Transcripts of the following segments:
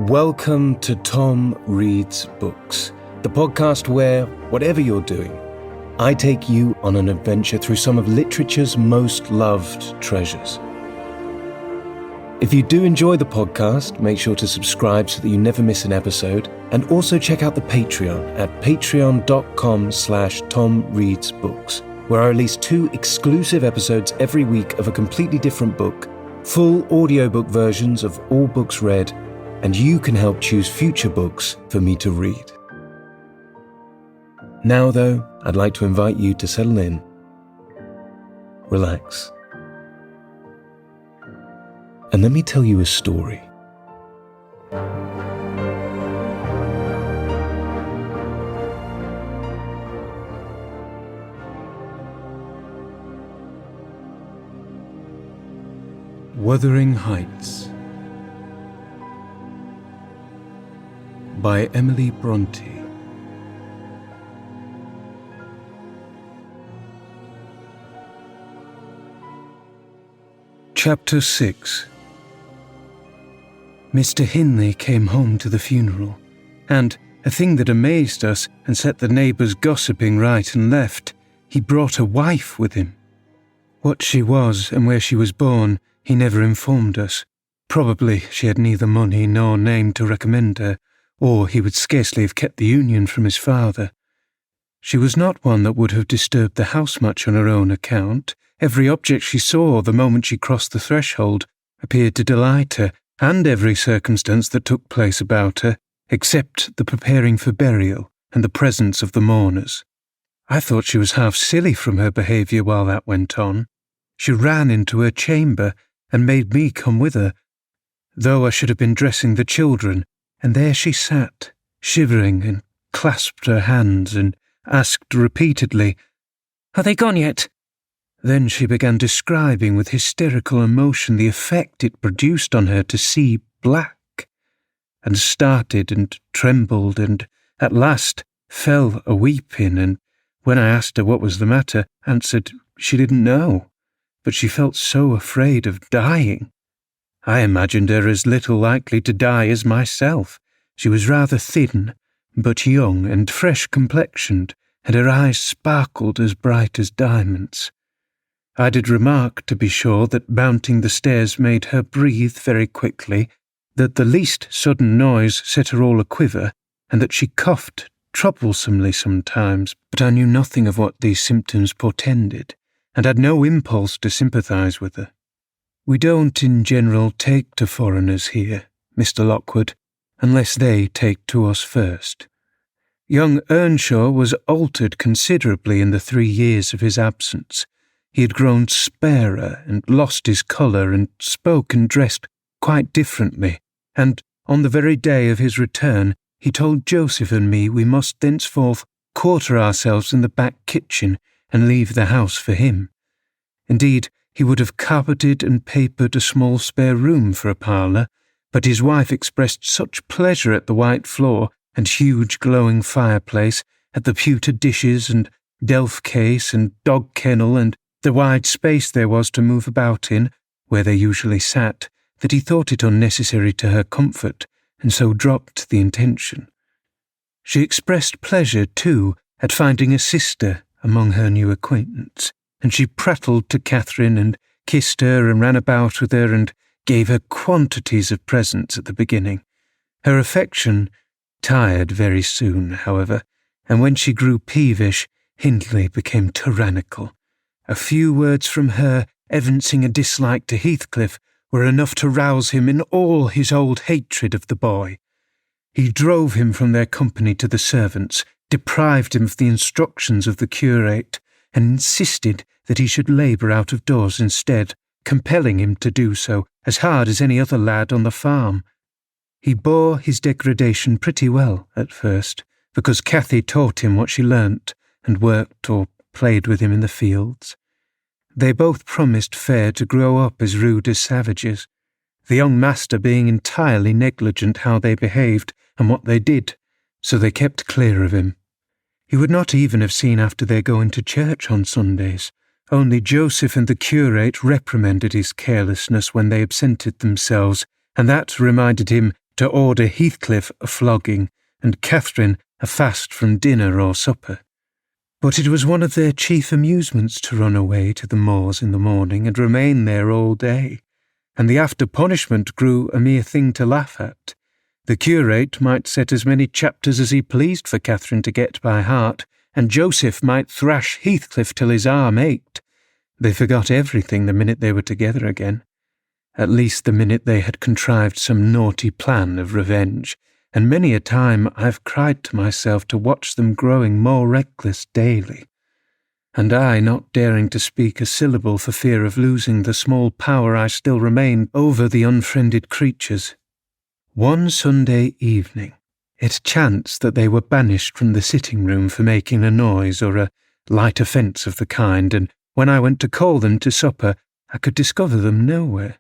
Welcome to Tom Reads Books, the podcast where, whatever you're doing, I take you on an adventure through some of literature's most loved treasures. If you do enjoy the podcast, make sure to subscribe so that you never miss an episode, and also check out the Patreon at patreon.com/TomReadsBooks, where I release 2 exclusive episodes every week of a completely different book, full audiobook versions of all books read, and you can help choose future books for me to read. Now, though, I'd like to invite you to settle in, relax, and let me tell you a story. Wuthering Heights by Emily Brontë. Chapter 6. Mr. Hindley came home to the funeral, and, a thing that amazed us and set the neighbours gossiping right and left, he brought a wife with him. What she was and where she was born, he never informed us. Probably she had neither money nor name to recommend her, or he would scarcely have kept the union from his father. She was not one that would have disturbed the house much on her own account. Every object she saw the moment she crossed the threshold appeared to delight her, and every circumstance that took place about her, except the preparing for burial and the presence of the mourners. I thought she was half silly from her behaviour while that went on. She ran into her chamber and made me come with her, though I should have been dressing the children, and there she sat, shivering, and clasped her hands and asked repeatedly, "Are they gone yet?" Then she began describing with hysterical emotion the effect it produced on her to see black, and started and trembled, and at last fell a-weeping, and when I asked her what was the matter, answered she didn't know, but she felt so afraid of dying. I imagined her as little likely to die as myself. She was rather thin, but young and fresh-complexioned, and her eyes sparkled as bright as diamonds. I did remark, to be sure, that mounting the stairs made her breathe very quickly, that the least sudden noise set her all a-quiver, and that she coughed troublesomely sometimes, but I knew nothing of what these symptoms portended, and had no impulse to sympathise with her. We don't in general take to foreigners here, Mr. Lockwood, unless they take to us first. Young Earnshaw was altered considerably in the 3 years of his absence. He had grown sparer and lost his colour and spoke and dressed quite differently, and on the very day of his return he told Joseph and me we must thenceforth quarter ourselves in the back kitchen and leave the house for him. Indeed, he would have carpeted and papered a small spare room for a parlour, but his wife expressed such pleasure at the white floor and huge glowing fireplace, at the pewter dishes and delf case and dog kennel and the wide space there was to move about in, where they usually sat, that he thought it unnecessary to her comfort, and so dropped the intention. She expressed pleasure, too, at finding a sister among her new acquaintance, and she prattled to Catherine and kissed her and ran about with her and gave her quantities of presents at the beginning. Her affection tired very soon, however, and when she grew peevish, Hindley became tyrannical. A few words from her, evincing a dislike to Heathcliff, were enough to rouse him in all his old hatred of the boy. He drove him from their company to the servants, deprived him of the instructions of the curate, and insisted that he should labour out of doors instead, compelling him to do so as hard as any other lad on the farm. He bore his degradation pretty well at first, because Cathy taught him what she learnt, and worked or played with him in the fields. They both promised fair to grow up as rude as savages, the young master being entirely negligent how they behaved and what they did, so they kept clear of him. He would not even have seen after their going to church on Sundays. Only Joseph and the curate reprimanded his carelessness when they absented themselves, and that reminded him to order Heathcliff a flogging and Catherine a fast from dinner or supper. But it was one of their chief amusements to run away to the moors in the morning and remain there all day, and the after-punishment grew a mere thing to laugh at. The curate might set as many chapters as he pleased for Catherine to get by heart, and Joseph might thrash Heathcliff till his arm ached. They forgot everything the minute they were together again. At least the minute they had contrived some naughty plan of revenge, and many a time I've cried to myself to watch them growing more reckless daily, and I not daring to speak a syllable for fear of losing the small power I still remained over the unfriended creatures. One Sunday evening, it chanced that they were banished from the sitting-room for making a noise or a light offence of the kind, and when I went to call them to supper, I could discover them nowhere.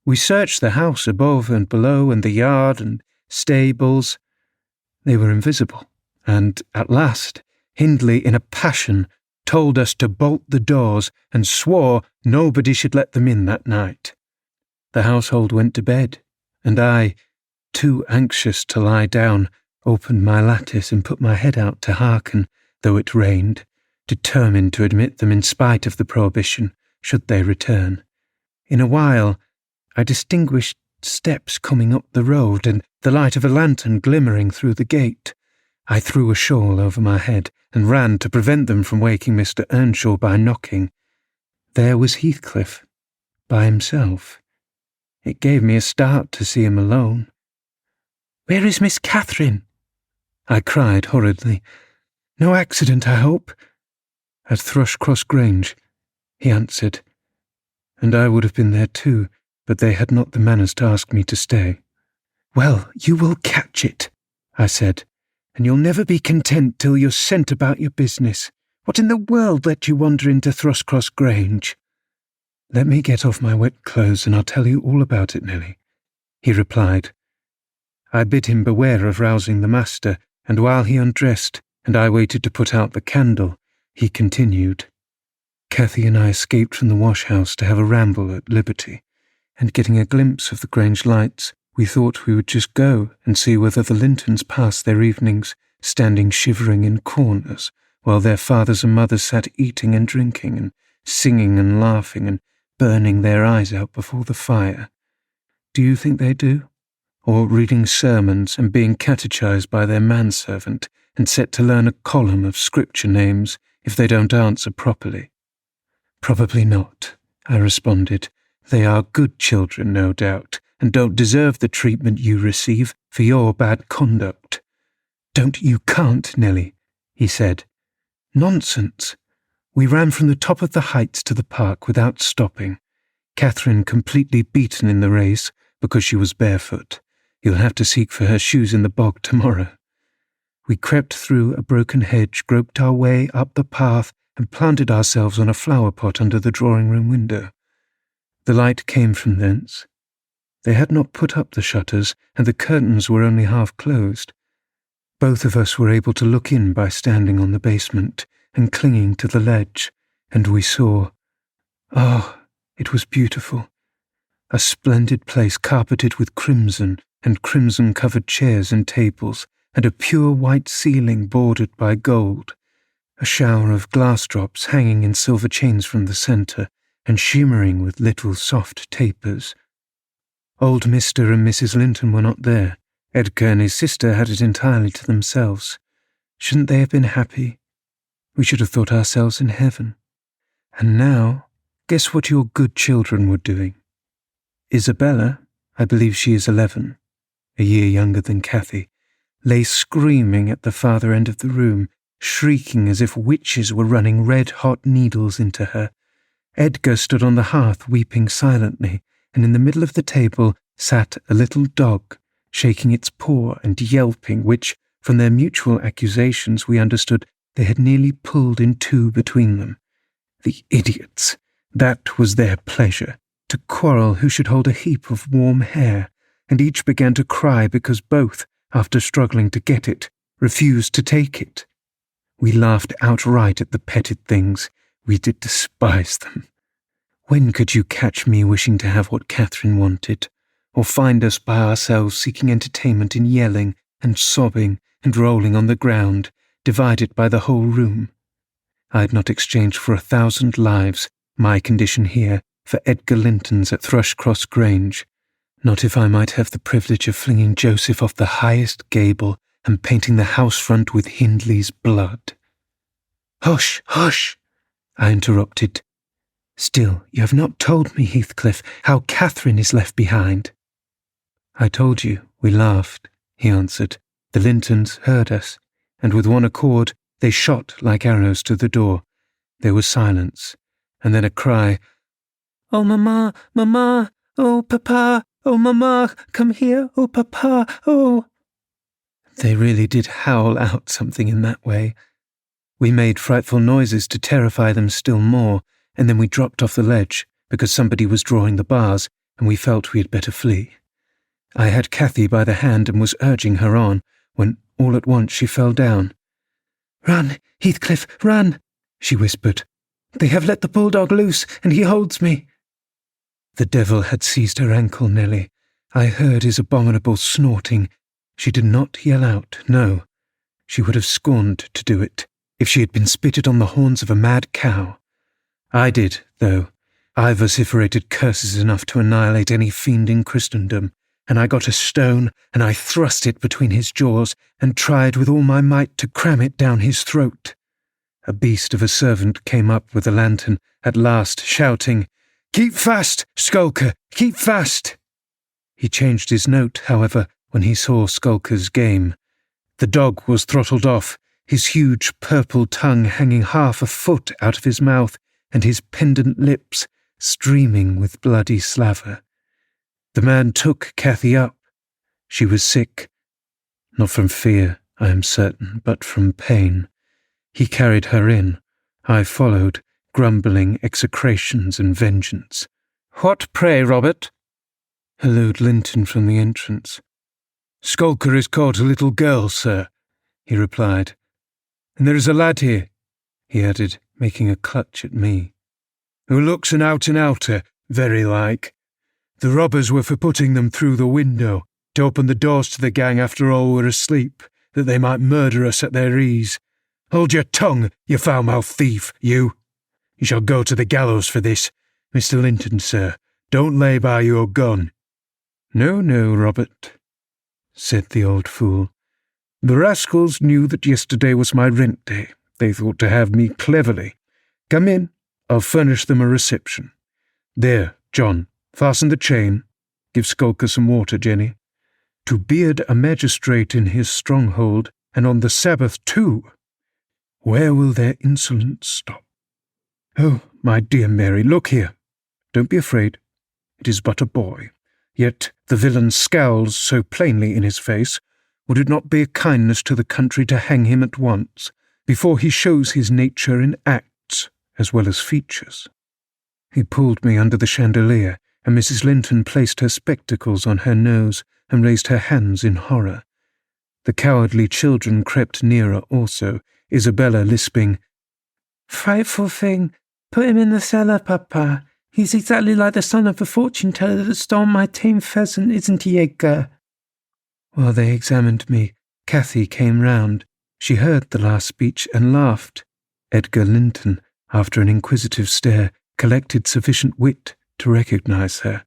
We searched the house above and below and the yard and stables. They were invisible, and at last Hindley, in a passion, told us to bolt the doors and swore nobody should let them in that night. The household went to bed, and I, too anxious to lie down, opened my lattice and put my head out to hearken, though it rained, determined to admit them in spite of the prohibition, should they return. In a while, I distinguished steps coming up the road and the light of a lantern glimmering through the gate. I threw a shawl over my head and ran to prevent them from waking Mr. Earnshaw by knocking. There was Heathcliff, by himself. It gave me a start to see him alone. "Where is Miss Catherine?" I cried hurriedly. "No accident, I hope?" "At Thrushcross Grange," he answered, "and I would have been there too, but they had not the manners to ask me to stay." "Well, you will catch it," I said, "and you'll never be content till you're sent about your business. What in the world let you wander into Thrushcross Grange?" "Let me get off my wet clothes and I'll tell you all about it, Nelly," he replied. I bid him beware of rousing the master, and while he undressed and I waited to put out the candle, he continued. "Cathy and I escaped from the wash-house to have a ramble at Liberty, and getting a glimpse of the Grange lights, we thought we would just go and see whether the Lintons passed their evenings standing shivering in corners, while their fathers and mothers sat eating and drinking and singing and laughing and burning their eyes out before the fire. Do you think they do? Or reading sermons and being catechised by their manservant and set to learn a column of scripture names if they don't answer properly?" "Probably not," I responded. "They are good children, no doubt, and don't deserve the treatment you receive for your bad conduct." You can't, Nelly," he said. "Nonsense. We ran from the top of the heights to the park without stopping. Catherine completely beaten in the race because she was barefoot. You'll have to seek for her shoes in the bog tomorrow. We crept through a broken hedge, groped our way up the path, and planted ourselves on a flower pot under the drawing-room window. The light came from thence. They had not put up the shutters, and the curtains were only half closed. Both of us were able to look in by standing on the basement and clinging to the ledge, and we saw— it was beautiful. A splendid place carpeted with crimson and crimson-covered chairs and tables, and a pure white ceiling bordered by gold, a shower of glass drops hanging in silver chains from the centre, and shimmering with little soft tapers. Old Mr. and Mrs. Linton were not there. Edgar and his sister had it entirely to themselves. Shouldn't they have been happy? We should have thought ourselves in heaven. And now, guess what your good children were doing. Isabella, I believe she is 11, a year younger than Cathy, lay screaming at the farther end of the room, shrieking as if witches were running red-hot needles into her. Edgar stood on the hearth weeping silently, and in the middle of the table sat a little dog, shaking its paw and yelping, which, from their mutual accusations, we understood they had nearly pulled in two between them. The idiots! That was their pleasure, to quarrel who should hold a heap of warm hair, and each began to cry because both, after struggling to get it, refused to take it. We laughed outright at the petted things. We did despise them. When could you catch me wishing to have what Catherine wanted? or find us by ourselves seeking entertainment in yelling and sobbing and rolling on the ground, divided by the whole room. I had not exchanged for 1,000 lives my condition here for Edgar Linton's at Thrushcross Grange, not if I might have the privilege of flinging Joseph off the highest gable and painting the house front with Hindley's blood. "Hush, hush!" I interrupted. "Still, you have not told me, Heathcliff, how Catherine is left behind." "I told you, we laughed," he answered. "The Lintons heard us, and with one accord they shot like arrows to the door. There was silence, and then a cry, 'Oh, mamma, mamma! Oh, papa! Oh, mamma! Come here! Oh, papa! Oh!' They really did howl out something in that way. We made frightful noises to terrify them still more, and then we dropped off the ledge, because somebody was drawing the bars, and we felt we had better flee. I had Cathy by the hand and was urging her on, when all at once she fell down. 'Run, Heathcliff, run!' she whispered. 'They have let the bulldog loose, and he holds me.' The devil had seized her ankle, Nelly. I heard his abominable snorting. She did not yell out, no. She would have scorned to do it, if she had been spitted on the horns of a mad cow. I did, though. I vociferated curses enough to annihilate any fiend in Christendom, and I got a stone, and I thrust it between his jaws, and tried with all my might to cram it down his throat. A beast of a servant came up with a lantern, at last, shouting, 'Keep fast, Skulker, keep fast!' He changed his note, however, when he saw Skulker's game. The dog was throttled off, his huge purple tongue hanging half a foot out of his mouth, and his pendant lips streaming with bloody slaver. The man took Cathy up. She was sick, not from fear, I am certain, but from pain. He carried her in. I followed, grumbling execrations and vengeance. "What, pray, Robert?" hallooed Linton from the entrance. "Skulker has caught a little girl, sir," he replied. "And there is a lad here," he added, making a clutch at me, "who looks an out-and-outer, very like. The robbers were for putting them through the window, to open the doors to the gang after all were asleep, that they might murder us at their ease. Hold your tongue, you foul-mouthed thief, you! You shall go to the gallows for this. Mr. Linton, sir, don't lay by your gun." "No, no, Robert," said the old fool. "The rascals knew that yesterday was my rent day. They thought to have me cleverly. Come in, I'll furnish them a reception. There, John, fasten the chain. Give Skulker some water, Jenny. To beard a magistrate in his stronghold, and on the Sabbath too! Where will their insolence stop? Oh, my dear Mary, look here. Don't be afraid. It is but a boy. Yet the villain scowls so plainly in his face. Would it not be a kindness to the country to hang him at once, before he shows his nature in acts as well as features?" He pulled me under the chandelier, and Mrs. Linton placed her spectacles on her nose and raised her hands in horror. The cowardly children crept nearer also, Isabella lisping, "Frightful thing! Put him in the cellar, Papa. He's exactly like the son of the fortune-teller that stole my tame pheasant, isn't he, Edgar?" While they examined me, Cathy came round. She heard the last speech and laughed. Edgar Linton, after an inquisitive stare, collected sufficient wit to recognise her.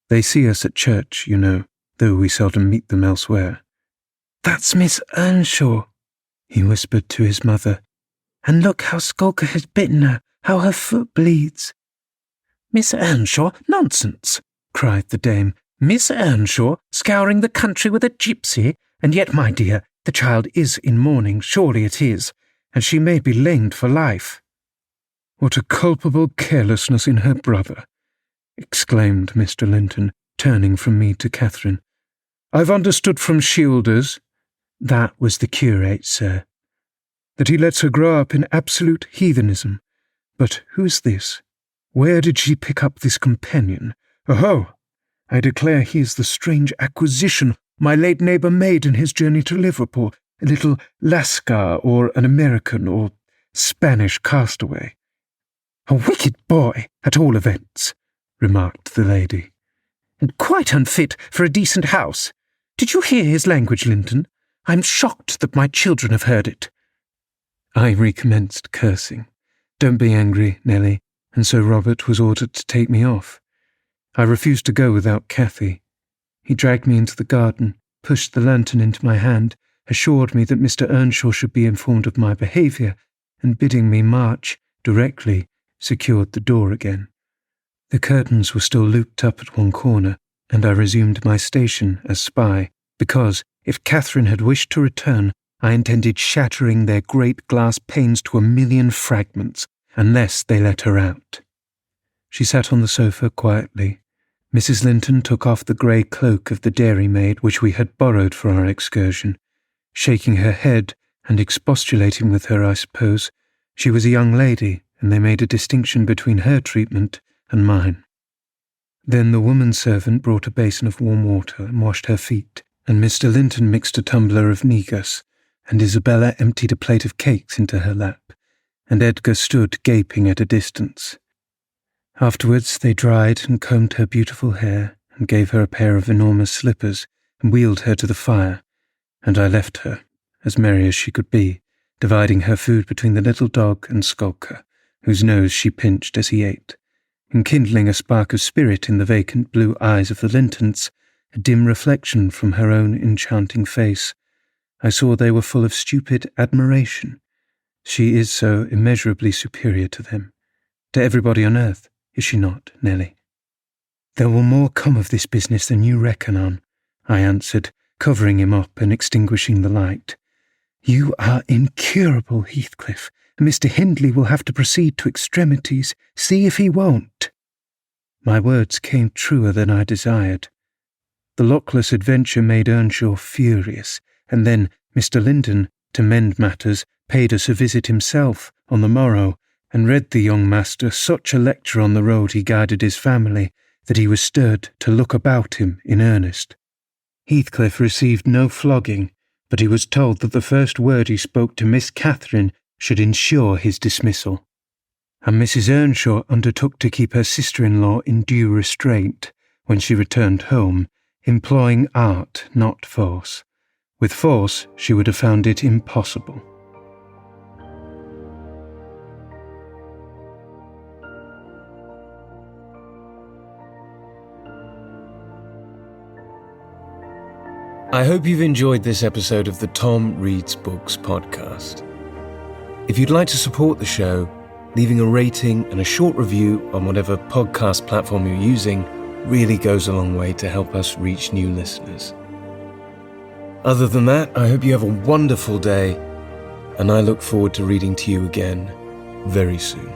They see us at church, you know, though we seldom meet them elsewhere. "That's Miss Earnshaw," he whispered to his mother. "And look how Skulker has bitten her, how her foot bleeds." "Miss Earnshaw? Nonsense!" cried the dame. "Miss Earnshaw scouring the country with a gipsy? And yet, my dear, the child is in mourning, surely it is, and she may be lamed for life." "What a culpable carelessness in her brother!" exclaimed Mr. Linton, turning from me to Catherine. "I've understood from Shielders—" "That was the curate, sir." "That he lets her grow up in absolute heathenism. But who's this? Where did she pick up this companion? Oh, I declare he is the strange acquisition my late neighbour made in his journey to Liverpool, a little Lascar or an American or Spanish castaway." "A wicked boy, at all events," remarked the lady. and quite unfit for a decent house. Did you hear his language, Linton? I'm shocked that my children have heard it." I recommenced cursing. "Don't be angry, Nellie," and so Robert was ordered to take me off. I refused to go without Cathy. He dragged me into the garden, pushed the lantern into my hand, assured me that Mr. Earnshaw should be informed of my behaviour, and bidding me march directly, secured the door again. The curtains were still looped up at one corner, and I resumed my station as spy, because, if Catherine had wished to return, I intended shattering their great glass panes to 1,000,000 fragments, unless they let her out. She sat on the sofa quietly. Mrs. Linton took off the grey cloak of the dairymaid which we had borrowed for our excursion, shaking her head and expostulating with her, I suppose. She was a young lady, and they made a distinction between her treatment and mine. Then the woman servant brought a basin of warm water and washed her feet, and Mr. Linton mixed a tumbler of negus, and Isabella emptied a plate of cakes into her lap, and Edgar stood gaping at a distance. Afterwards they dried and combed her beautiful hair, and gave her a pair of enormous slippers, and wheeled her to the fire, and I left her, as merry as she could be, dividing her food between the little dog and Skulker, whose nose she pinched as he ate, and kindling a spark of spirit in the vacant blue eyes of the Lintons, a dim reflection from her own enchanting face. I saw they were full of stupid admiration. She is so immeasurably superior to them, to everybody on earth, is she not, Nellie? "There will more come of this business than you reckon on," I answered, covering him up and extinguishing the light. "You are incurable, Heathcliff, and Mr. Hindley will have to proceed to extremities. See if he won't." My words came truer than I desired. The luckless adventure made Earnshaw furious, and then Mr. Linton, to mend matters, paid us a visit himself on the morrow, and read the young master such a lecture on the road he guided his family that he was stirred to look about him in earnest. Heathcliff received no flogging, but he was told that the first word he spoke to Miss Catherine should ensure his dismissal, and Mrs. Earnshaw undertook to keep her sister-in-law in due restraint when she returned home, employing art, not force. With force she would have found it impossible. I hope you've enjoyed this episode of the Tom Reads Books podcast. If you'd like to support the show, leaving a rating and a short review on whatever podcast platform you're using really goes a long way to help us reach new listeners. Other than that, I hope you have a wonderful day, and I look forward to reading to you again very soon.